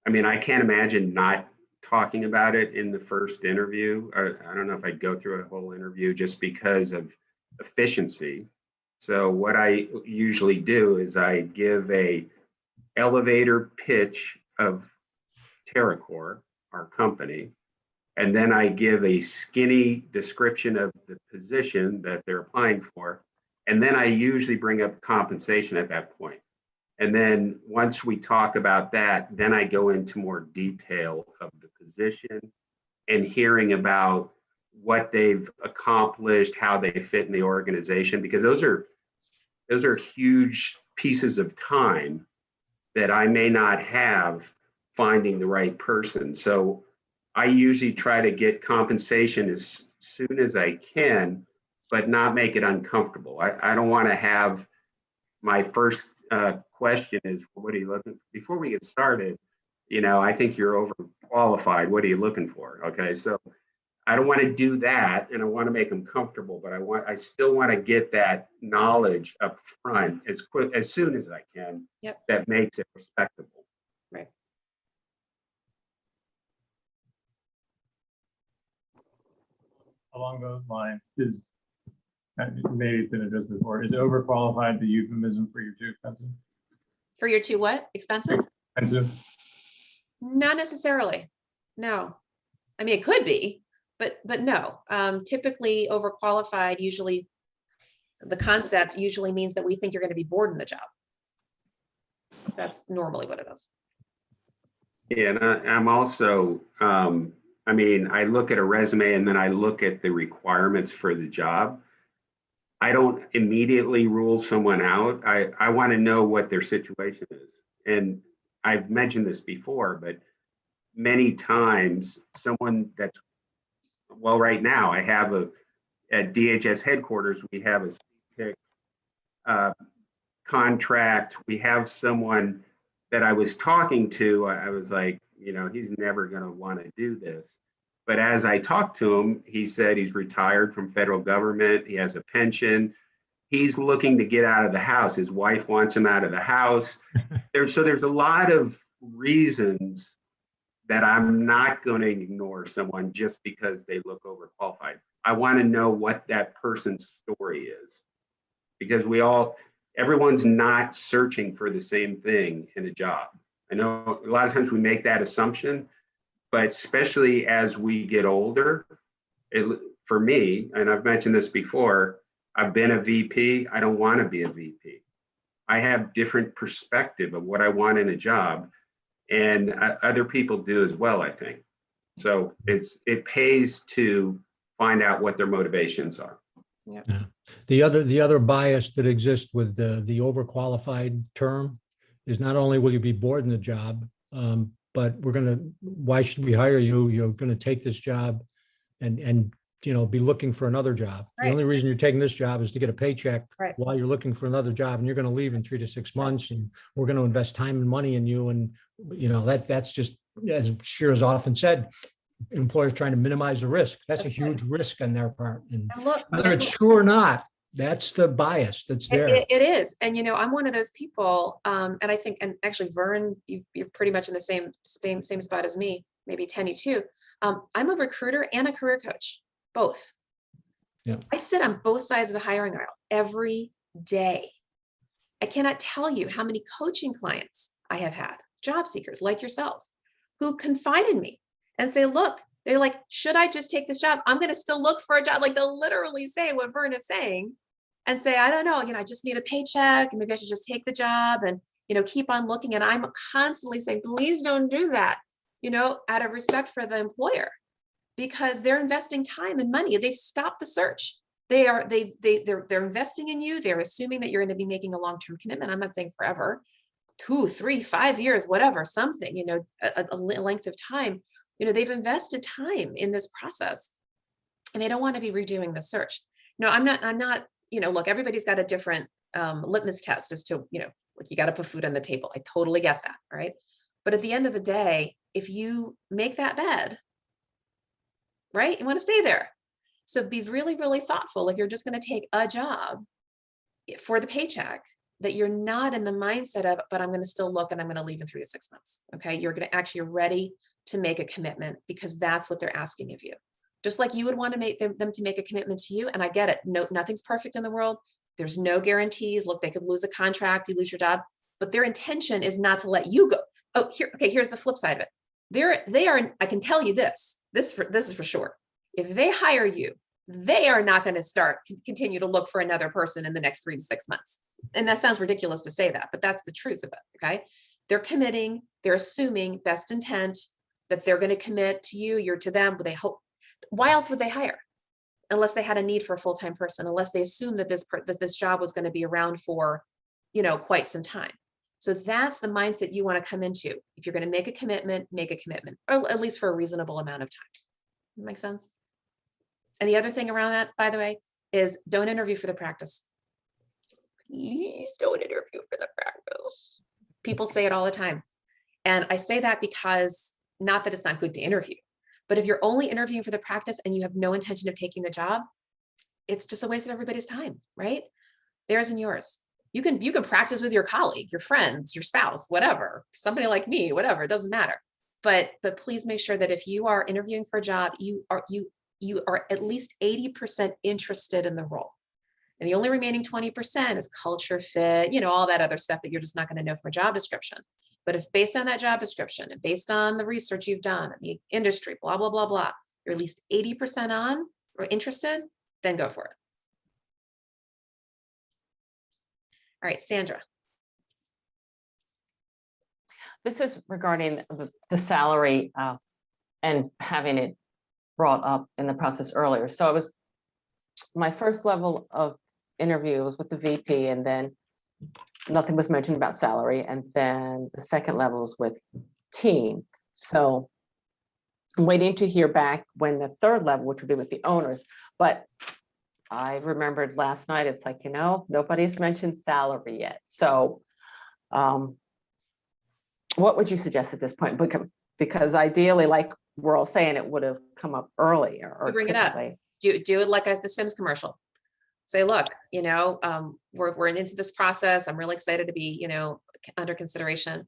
I mean, I can't imagine not talking about it in the first interview. I don't know if I'd go through a whole interview just because of efficiency. So what I usually do is I give a elevator pitch of TerraCore, our company, And then I give a skinny description of the position that they're applying for. And then I usually bring up compensation at that point. And then once we talk about that, then I go into more detail of the position and hearing about what they've accomplished, how they fit in the organization, because those are huge pieces of time that I may not have finding the right person. So I usually try to get compensation as soon as I can, but not make it uncomfortable. I don't want to have my first question is, what are you looking, before we get started, I think you're overqualified. What are you looking for? Okay, so I don't want to do that, and I want to make them comfortable, but I still want to get that knowledge up front as soon as I can. Yep. That makes it respectable. Right. Along those lines, maybe it's been addressed before, is overqualified the euphemism for you're too expensive? For your two what? Expensive? Expensive? Not necessarily. No. I mean, it could be, but no. Typically overqualified, usually the concept usually means that we think you're going to be bored in the job. That's normally what it is. Yeah, and I'm also, I look at a resume and then I look at the requirements for the job. I don't immediately rule someone out. I want to know what their situation is. And I've mentioned this before, but many times someone that's, well, right now I have at DHS headquarters, we have a CPIC contract. We have someone that I was talking to, I was like, he's never going to want to do this. But as I talked to him, he said he's retired from federal government. He has a pension. He's looking to get out of the house. His wife wants him out of the house. There's a lot of reasons that I'm not going to ignore someone just because they look overqualified. I want to know what that person's story is, because everyone's not searching for the same thing in a job. I know a lot of times we make that assumption, but especially as we get older, for me, and I've mentioned this before, I've been a VP. I don't want to be a VP. I have different perspective of what I want in a job, and other people do as well, I think. So it pays to find out what their motivations are. Yeah. The other bias that exists with the overqualified term is not only will you be bored in the job, but why should we hire you? You're going to take this job and be looking for another job. Right. The only reason you're taking this job is to get a paycheck Right. while you're looking for another job, and you're going to leave in 3 to 6 months, and we're going to invest time and money in you. And that's just, as Shira's often said, employers trying to minimize the risk. That's a huge risk on their part. And whether it's true or not, that's the bias that's there. It is. And, I'm one of those people. And I think, and actually, Vern, you're pretty much in the same spot as me, maybe Tenny too. I'm a recruiter and a career coach, both. Yeah. I sit on both sides of the hiring aisle every day. I cannot tell you how many coaching clients I have had, job seekers like yourselves, who confide in me and say, look, they're like, should I just take this job? I'm going to still look for a job. Like, they'll literally say what Vern is saying and say, I don't know, I just need a paycheck, and maybe I should just take the job and, keep on looking. And I'm constantly saying, please don't do that, out of respect for the employer, because they're investing time and money. They've stopped the search. They're investing in you. They're assuming that you're going to be making a long-term commitment. I'm not saying forever, 2, 3, 5 years, whatever, something, a length of time. They've invested time in this process, and they don't want to be redoing the search. No, I'm not, look, everybody's got a different litmus test as to, like, you got to put food on the table. I totally get that. Right. But at the end of the day, if you make that bed, right, you want to stay there. So be really, really thoughtful. If you're just going to take a job for the paycheck, that you're not in the mindset of, but I'm going to still look and I'm going to leave in 3 to 6 months. Okay. You're ready to make a commitment, because that's what they're asking of you. Just like you would want to make them to make a commitment to you. And I get it. No, nothing's perfect in the world. There's no guarantees. Look, they could lose a contract, you lose your job, but their intention is not to let you go. Oh, here's the flip side of it. they are, I can tell you this is for sure. If they hire you, they are not going to continue to look for another person in the next 3 to 6 months. And that sounds ridiculous to say that, but that's the truth of it. Okay. They're committing, they're assuming best intent that they're going to commit to you, you're to them, but they hope. Why else would they hire? Unless they had a need for a full-time person, unless they assumed that this job was going to be around for, quite some time. So that's the mindset you want to come into. If you're going to make a commitment, or at least for a reasonable amount of time. Make sense? And the other thing around that, by the way, is don't interview for the practice. Please don't interview for the practice. People say it all the time. And I say that because, not that it's not good to interview, but if you're only interviewing for the practice and you have no intention of taking the job, it's just a waste of everybody's time, right? Theirs and yours. You can practice with your colleague, your friends, your spouse, whatever, somebody like me, whatever, it doesn't matter. But please make sure that if you are interviewing for a job, you are at least 80% interested in the role. And the only remaining 20% is culture fit, all that other stuff that you're just not going to know from a job description. But if based on that job description and based on the research you've done, the industry, blah, blah, blah, blah, you're at least 80% on or interested, then go for it. All right, Sandra. This is regarding the salary and having it brought up in the process earlier. So my first level of interview was with the VP, and then nothing was mentioned about salary. And then the second level was with team. So I'm waiting to hear back when the third level, which would be with the owners. But I remembered last night, it's like, nobody's mentioned salary yet. So what would you suggest at this point? Because ideally, like we're all saying, it would have come up earlier. Or bring it up. Do it like the Sims commercial. Say, look, we're into this process. I'm really excited to be, under consideration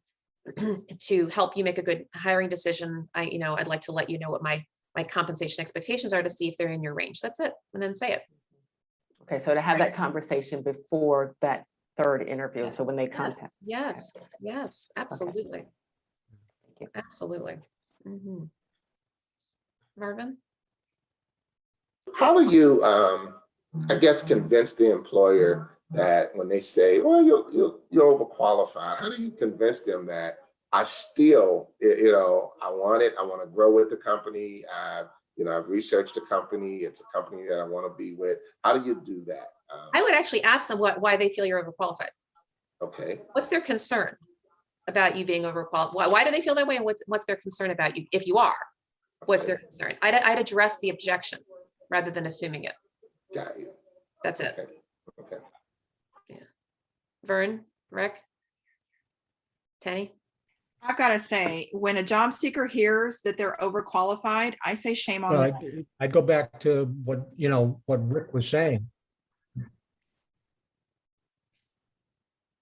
to help you make a good hiring decision. I'd like to let you know what my compensation expectations are to see if they're in your range. That's it. And then say it. Okay. So to have that conversation before that third interview. Yes, so when they contact. Yes, absolutely. Okay. Thank you. Absolutely. Mm-hmm. Marvin? How do you, I guess, convince the employer that when they say, "Oh, you're overqualified," how do you convince them that I still, I want it. I want to grow with the company. I've researched the company. It's a company that I want to be with. How do you do that? I would actually ask them why they feel you're overqualified. Okay. What's their concern about you being overqualified? Why do they feel that way? And what's their concern about you? If you are, what's their concern? I'd address the objection rather than assuming it. Got you. That's it. Okay. Yeah. Vern, Rick, Tenny. I've got to say, when a job seeker hears that they're overqualified, I say shame on them. I'd go back to what Rick was saying.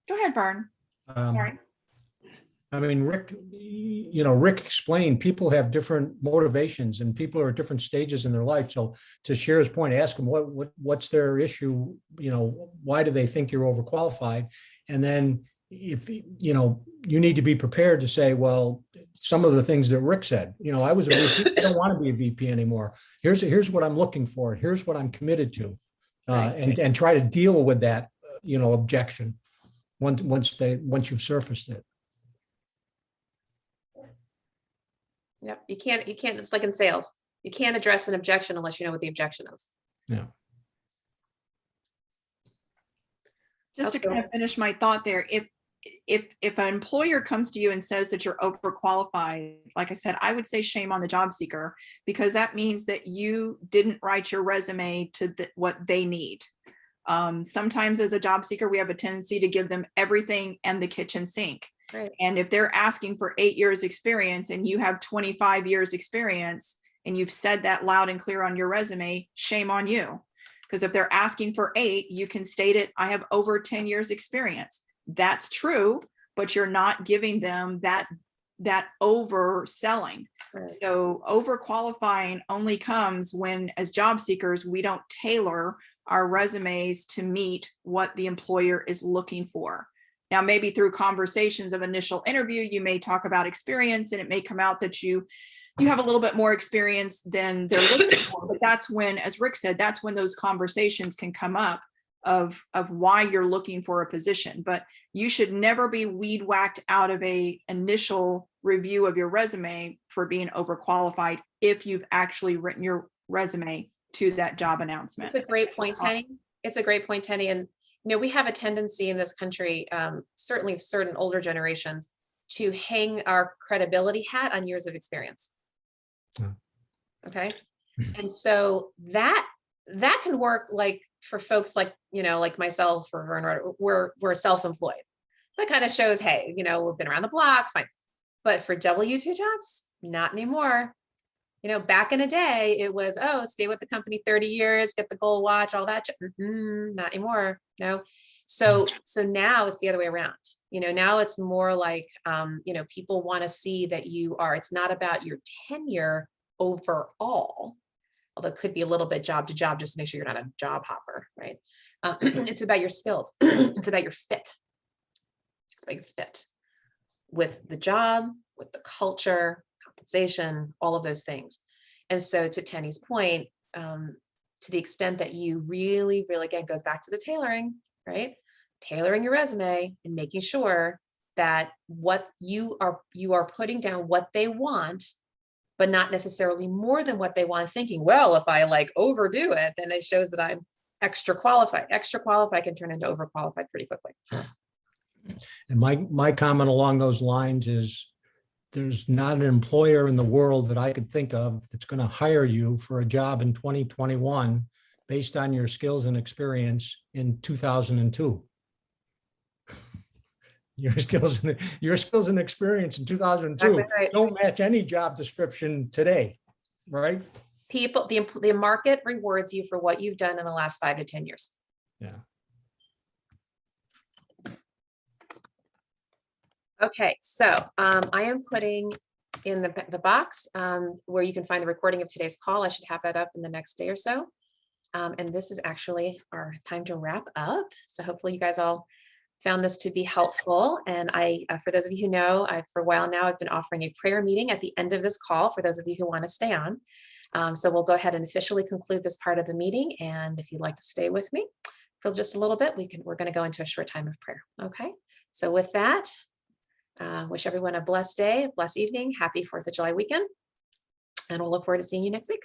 Go ahead, Vern. Sorry. I mean, Rick explained people have different motivations and people are at different stages in their life. So to Shira's point, ask them what's their issue, why do they think you're overqualified? And then if, you need to be prepared to say, well, some of the things that Rick said, I was a VP, I don't want to be a VP anymore. Here's what I'm looking for. Here's what I'm committed to, and try to deal with that, objection once you've surfaced it. Yep. You can't, it's like in sales. You can't address an objection unless you know what the objection is. Yeah. Just to kind of finish my thought there, if an employer comes to you and says that you're overqualified, like I said, I would say shame on the job seeker, because that means that you didn't write your resume to what they need. Sometimes as a job seeker, we have a tendency to give them everything and the kitchen sink. Right. And if they're asking for 8 years experience and you have 25 years experience and you've said that loud and clear on your resume, shame on you. Because if they're asking for 8, you can state it, I have over 10 years experience. That's true, but you're not giving them that overselling. Right. So overqualifying only comes when, as job seekers, we don't tailor our resumes to meet what the employer is looking for. Now, maybe through conversations of initial interview, you may talk about experience, and it may come out that you have a little bit more experience than they're looking for. But that's when, as Rick said, that's when those conversations can come up of why you're looking for a position. But you should never be weed whacked out of a initial review of your resume for being overqualified if you've actually written your resume to that job announcement. It's a great point, Tenny. It's a great point, Tenny. And we have a tendency in this country, certainly certain older generations, to hang our credibility hat on years of experience. Yeah. Okay. And so that can work like for folks like, like myself or Vern, we're self-employed. That kind of shows, hey, we've been around the block, fine. But for W-2 jobs, not anymore. Back in the day, it was, oh, stay with the company 30 years, get the gold watch, all that. Not anymore. No. So now it's the other way around. Now it's more like, people want to see that it's not about your tenure overall, although it could be a little bit job to job, just to make sure you're not a job hopper, right? It's about your skills. It's about your fit. It's about your fit with the job, with the culture, compensation, all of those things. And so to Tenny's point, to the extent that you really, again, goes back to the tailoring, right? Tailoring your resume and making sure that what you are putting down what they want, but not necessarily more than what they want, thinking, well, if I overdo it, then it shows that I'm extra qualified. Extra qualified can turn into overqualified pretty quickly. And my comment along those lines is there's not an employer in the world that I could think of that's going to hire you for a job in 2021 based on your skills and experience in 2002. Your skills and experience in 2002 Exactly right. don't match any job description today, right? People, the market rewards you for what you've done in the last 5 to 10 years. Yeah. Okay, so I am putting in the box where you can find the recording of today's call. I should have that up in the next day or so. And this is actually our time to wrap up. So hopefully you guys all found this to be helpful. And for those of you who know, for a while now, I've been offering a prayer meeting at the end of this call for those of you who want to stay on. So we'll go ahead and officially conclude this part of the meeting. And if you'd like to stay with me for just a little bit, we're going to go into a short time of prayer. Okay, so with that, wish everyone a blessed day, blessed evening, happy 4th of July weekend, and we'll look forward to seeing you next week.